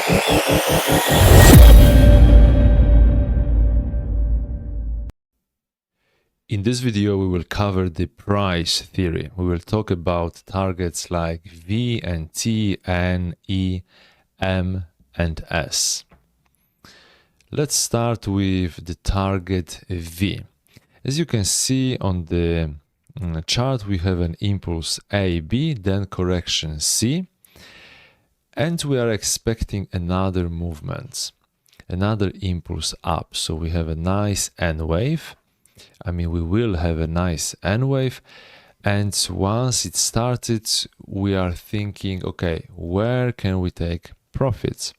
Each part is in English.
In this video, we will cover the price theory. We will talk about targets like V and T, N, E, M, and S. Let's start with the target V. As you can see on the chart, we have an impulse A, B, then correction C, and we are expecting another movement, another impulse up. So we have a nice N wave. We will have a nice N wave, and once it started, we are thinking, okay, where can we take profits?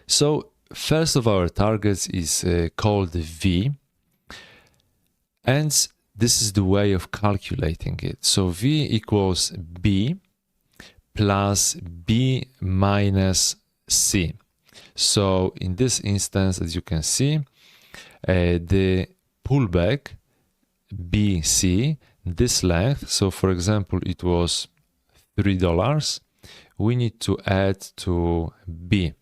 So first of our targets is called V, and this is the way of calculating it. So V equals B plus B minus C. So in this instance, as you can see, the pullback BC, this length, so for example it was $3, we need to add to B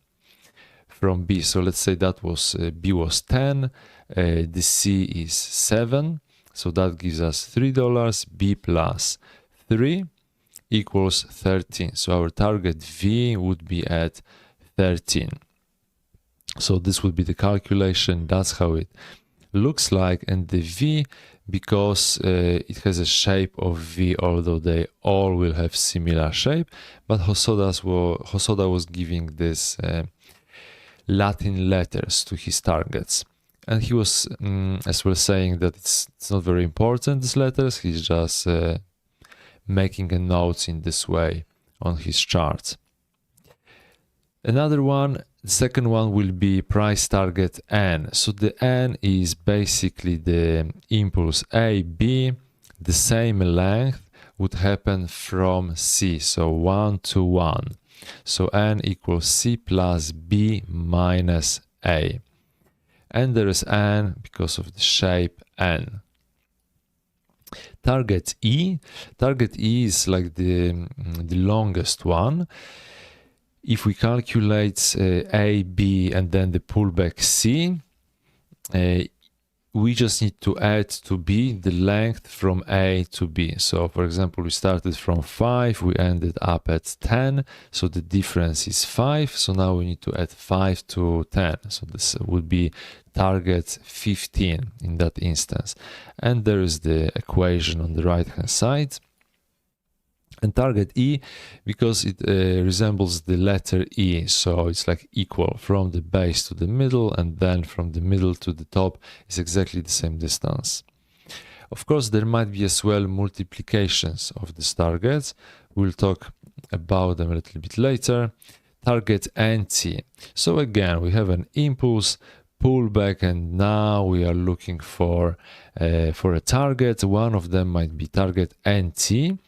from B. So let's say that was B was 10, the C is 7, so that gives us $3. B plus 3 equals 13. So our target V would be at 13. So this would be the calculation. That's how it looks like. And the V, because it has a shape of V, although they all will have similar shape, but Hosoda was giving this Latin letters to his targets. And he was as well saying that it's not very important, these letters. He's just making a note in this way on his chart. Another one, the second one will be price target N. So the N is basically the impulse A, B. The same length would happen from C, so 1 to 1. So N equals C plus B minus A. And there is N because of the shape N. Target E. Target E is like the longest one. If we calculate A, B, and then the pullback C, we just need to add to B the length from A to B. So for example, we started from 5, we ended up at 10, so the difference is 5. So now we need to add 5 to 10. So this would be target 15 in that instance. And there is the equation on the right hand side. And target E, because it resembles the letter E, so it's like equal from the base to the middle, and then from the middle to the top is exactly the same distance. Of course, there might be as well multiplications of these targets. We'll talk about them a little bit later. Target NT. So again, we have an impulse, pullback, and now we are looking for a target. One of them might be target NT.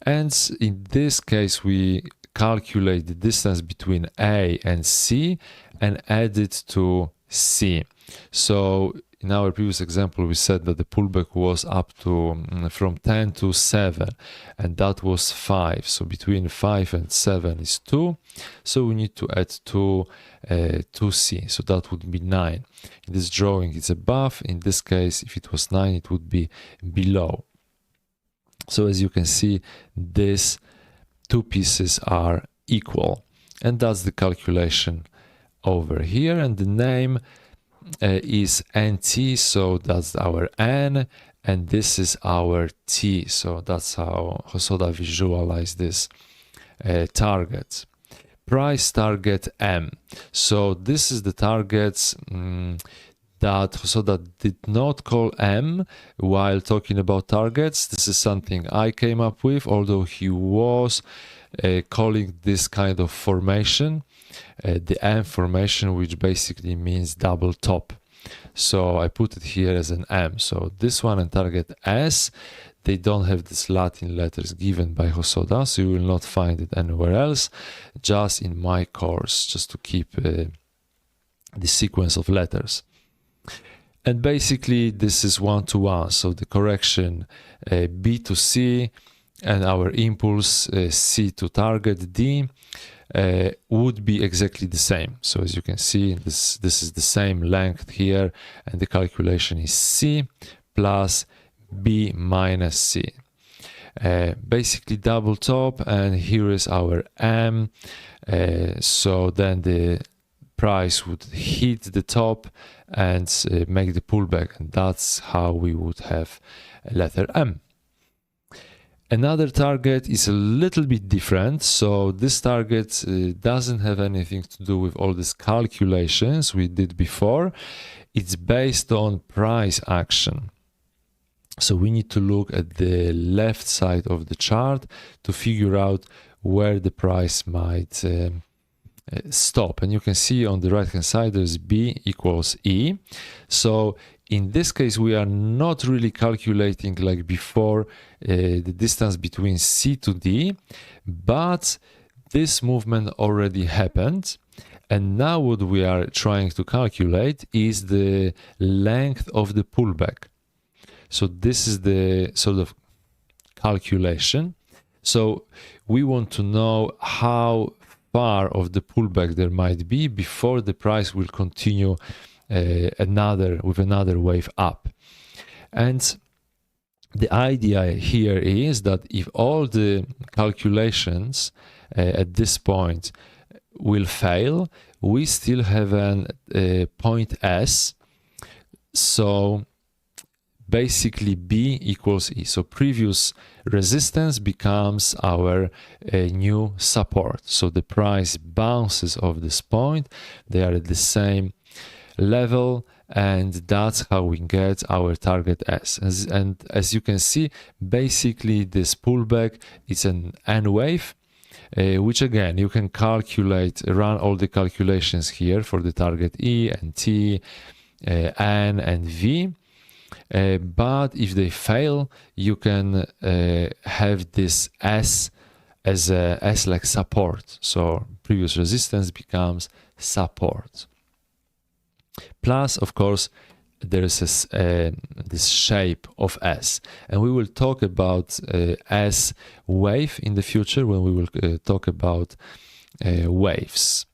And in this case, we calculate the distance between A and C and add it to C. So in our previous example, we said that the pullback was up to from 10 to 7, and that was 5. So between 5 and 7 is 2. So we need to add 2 to C. So that would be 9. In this drawing, it's above. In this case, if it was 9, it would be below. So as you can see, these two pieces are equal, and that's the calculation over here. And the name is NT, so that's our N, and this is our T. So that's how Hosoda visualized this target. Price target M. So this is the targets that Hosoda did not call M while talking about targets. This is something I came up with, although he was calling this kind of formation the M formation, which basically means double top. So I put it here as an M. So this one and target S, they don't have these Latin letters given by Hosoda, so you will not find it anywhere else, just in my course, just to keep the sequence of letters. And basically this is 1-to-1, so the correction B to C and our impulse C to target D, would be exactly the same. So as you can see, this is the same length here, and the calculation is C plus B minus C. Basically double top, and here is our M. So then the price would hit the top and make the pullback, and that's how we would have letter M. Another target is a little bit different. So this target doesn't have anything to do with all these calculations we did before. It's based on price action. So we need to look at the left side of the chart to figure out where the price might stop. And you can see on the right hand side there's B equals E. So in this case we are not really calculating like before the distance between C to D, but this movement already happened, and now what we are trying to calculate is the length of the pullback. So this is the sort of calculation. So we want to know how far of the pullback there might be before the price will continue with another wave up. And the idea here is that if all the calculations at this point will fail, we still have a point S. So basically B equals E. So previous resistance becomes our new support. So the price bounces off this point. They are at the same level, and that's how we get our target S. And as you can see, basically this pullback is an N wave, which again you can calculate, run all the calculations here for the target E and T, N and V. But if they fail, you can have this S as like support. So previous resistance becomes support. Plus, of course, there is this shape of S, and we will talk about S wave in the future when we will talk about waves.